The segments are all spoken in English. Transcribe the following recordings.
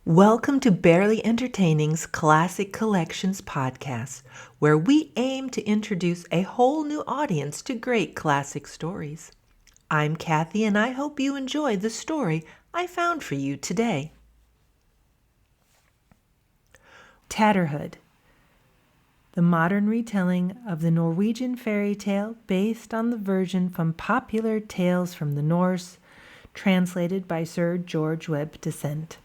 Welcome to Barely Entertaining's Classic Collections podcast, where we aim to introduce a whole new audience to great classic stories. I'm Kathy, and I hope you enjoy the story I found for you today. Tatterhood, the modern retelling of the Norwegian fairy tale based on the version from Popular Tales from the Norse, translated by Sir George Webb Dasent.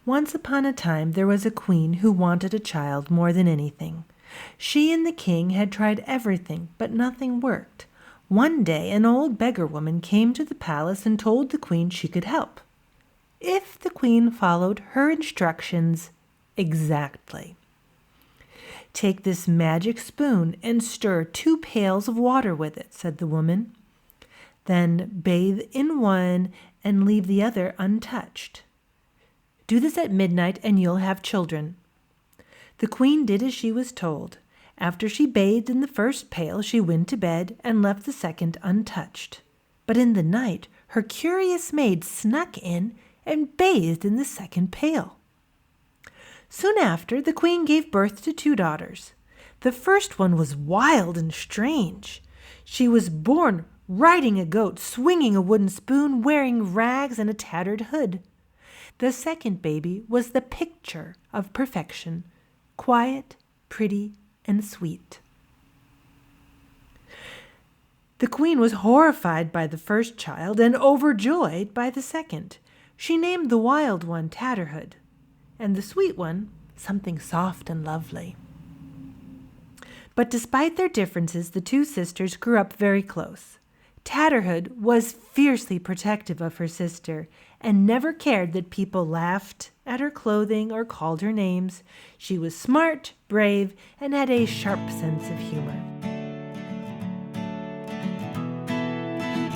Once upon a time there was a queen who wanted a child more than anything. She and the king had tried everything, but nothing worked. One day an old beggar woman came to the palace and told the queen she could help, if the queen followed her instructions exactly. "Take this magic spoon and stir 2 pails of water with it," said the woman. "Then bathe in one and leave the other untouched. Do this at midnight and you'll have children." The queen did as she was told. After she bathed in the first pail, she went to bed and left the second untouched. But in the night, her curious maid snuck in and bathed in the second pail. Soon after, the queen gave birth to 2 daughters. The first one was wild and strange. She was born riding a goat, swinging a wooden spoon, wearing rags and a tattered hood. The second baby was the picture of perfection, quiet, pretty, and sweet. The queen was horrified by the first child and overjoyed by the second. She named the wild one Tatterhood, and the sweet one something soft and lovely. But despite their differences, the 2 sisters grew up very close. Tatterhood was fiercely protective of her sister and never cared that people laughed at her clothing or called her names. She was smart, brave, and had a sharp sense of humor.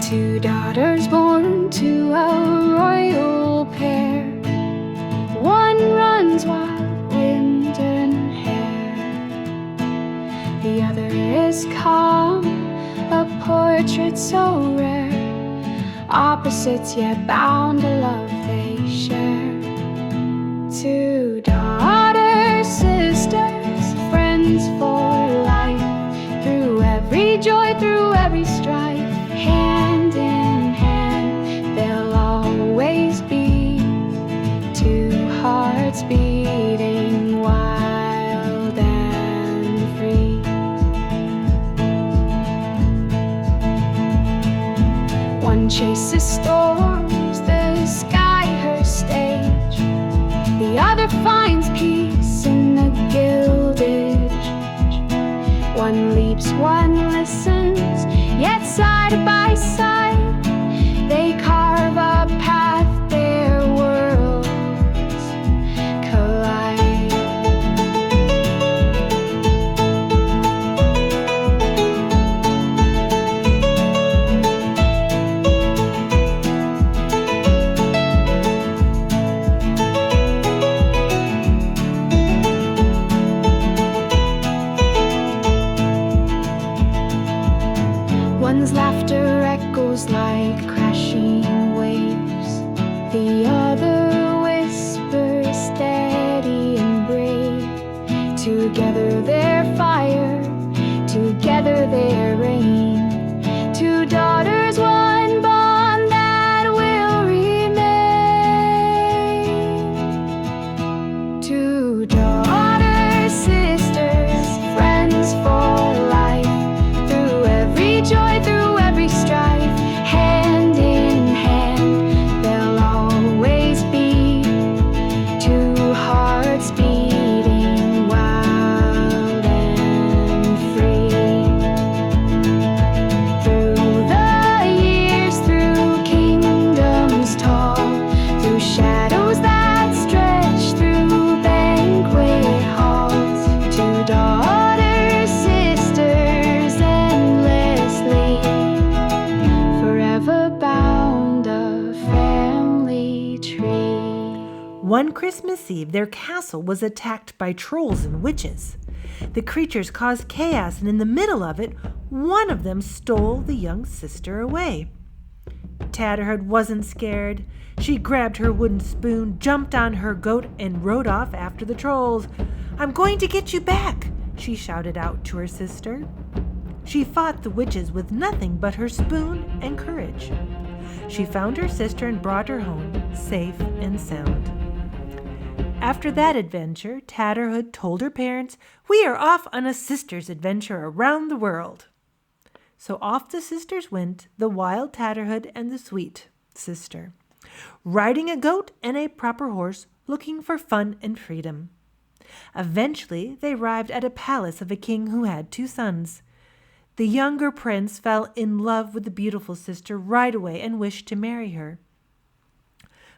2 daughters born to a royal pair. One runs wild, wind and hair. The other is calm, a portrait so rare. Opposites yet bound to love they share. 2 daughters, sisters, friends for life. Through every joy, through every strife, hand in hand they'll always be. 2 hearts beating wild and free. One chases storms, the sky her stage. The other finds peace in the gilded. One leaps, one listens, yet side by side they carve a path, their worlds collide. One's laughter echoes like crashing waves. The other whispers steady and brave. Together their fire, together their rain. 2 daughters, one bond that will remain. 2 daughters, sisters, friends for life. Through every joy, through every strife, hand in hand they'll always be. 2 hearts beating wild and free. Through the years, through kingdoms tall, through shadows that stretch, through banquet halls. 2 daughters, sisters, endlessly, forever bound a family tree. One Christmas Eve, their castle was attacked by trolls and witches. The creatures caused chaos, and in the middle of it, one of them stole the young sister away. Tatterhood wasn't scared. She grabbed her wooden spoon, jumped on her goat, and rode off after the trolls. "I'm going to get you back," she shouted out to her sister. She fought the witches with nothing but her spoon and courage. She found her sister and brought her home, safe and sound. After that adventure, Tatterhood told her parents, "We are off on a sister's adventure around the world." So off the sisters went, the wild Tatterhood and the sweet sister, riding a goat and a proper horse, looking for fun and freedom. Eventually, they arrived at a palace of a king who had 2 sons. The younger prince fell in love with the beautiful sister right away and wished to marry her.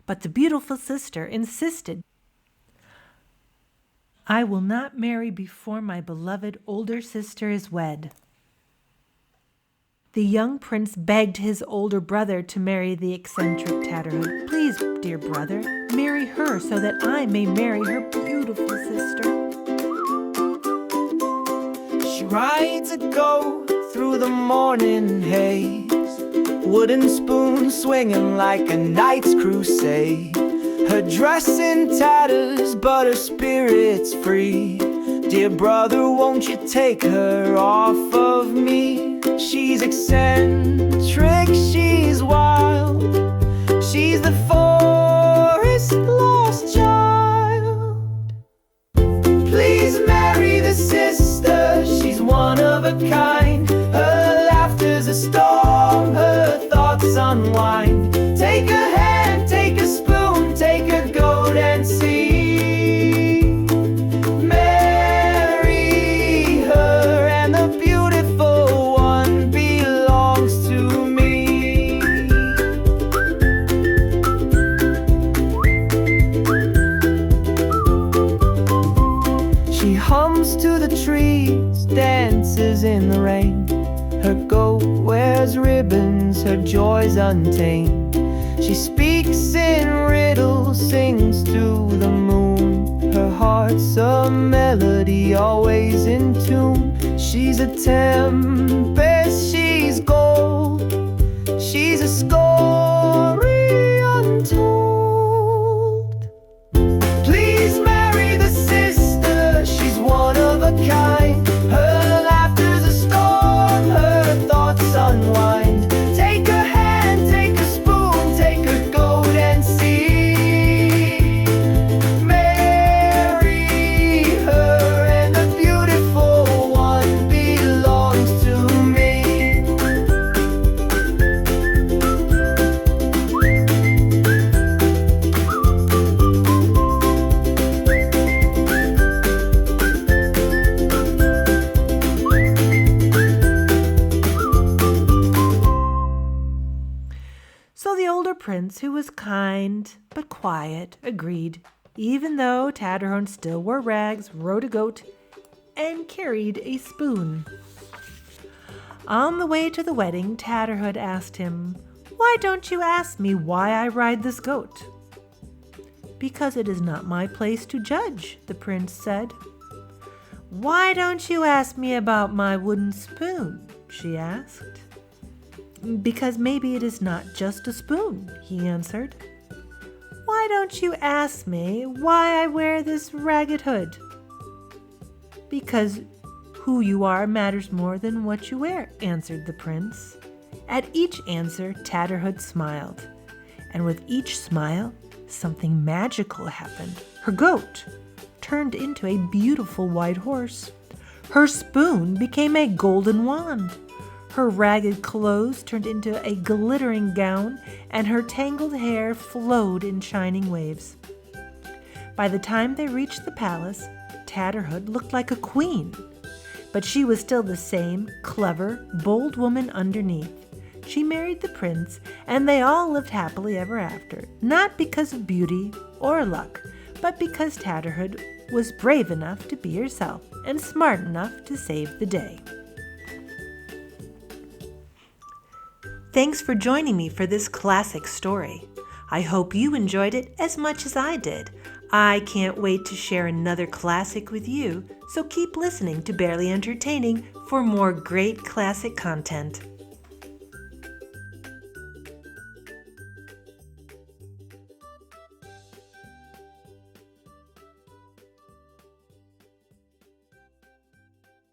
But the beautiful sister insisted, "I will not marry before my beloved older sister is wed." The young prince begged his older brother to marry the eccentric Tatterhood. "Please, dear brother, marry her so that I may marry her beautiful sister." She rides a goat through the morning haze, wooden spoon swinging like a knight's crusade. Her dress in tatters, but her spirit's free. "Dear brother, won't you take her off of me? She's eccentric, she's wild, she's the forest lost child. Please marry the sister, she's one of a kind. Her laughter's a storm, her thoughts unwind. Take her hand, take a spoon, take her goat and see. Marry her and the beautiful one belongs to me." She hums to the trees, dances in the rain. Her goat wears ribbons, her joy's untamed. She speaks in riddles, sings to the moon. Her heart's a melody, always in tune. She's a tempest, she's gold, she's a story untold. Please marry the sister, she's one of a kind. Her laughter's a storm, her thoughts unwind. Take her hand, take a spoon, take her goat and see. Marry her and the beautiful one belongs to me. So the older prince, who was kind but quiet, agreed, even though Tatterhood still wore rags, rode a goat, and carried a spoon. On the way to the wedding, Tatterhood asked him, "Why don't you ask me why I ride this goat?" "Because it is not my place to judge," the prince said. "Why don't you ask me about my wooden spoon?" she asked. "Because maybe it is not just a spoon," he answered. "Why don't you ask me why I wear this ragged hood?" "Because who you are matters more than what you wear," answered the prince. At each answer, Tatterhood smiled, and with each smile, something magical happened. Her goat turned into a beautiful white horse. Her spoon became a golden wand. Her ragged clothes turned into a glittering gown, and her tangled hair flowed in shining waves. By the time they reached the palace, Tatterhood looked like a queen, but she was still the same clever, bold woman underneath. She married the prince, and they all lived happily ever after, not because of beauty or luck, but because Tatterhood was brave enough to be herself and smart enough to save the day. Thanks for joining me for this classic story. I hope you enjoyed it as much as I did. I can't wait to share another classic with you, so keep listening to Barely Entertaining for more great classic content.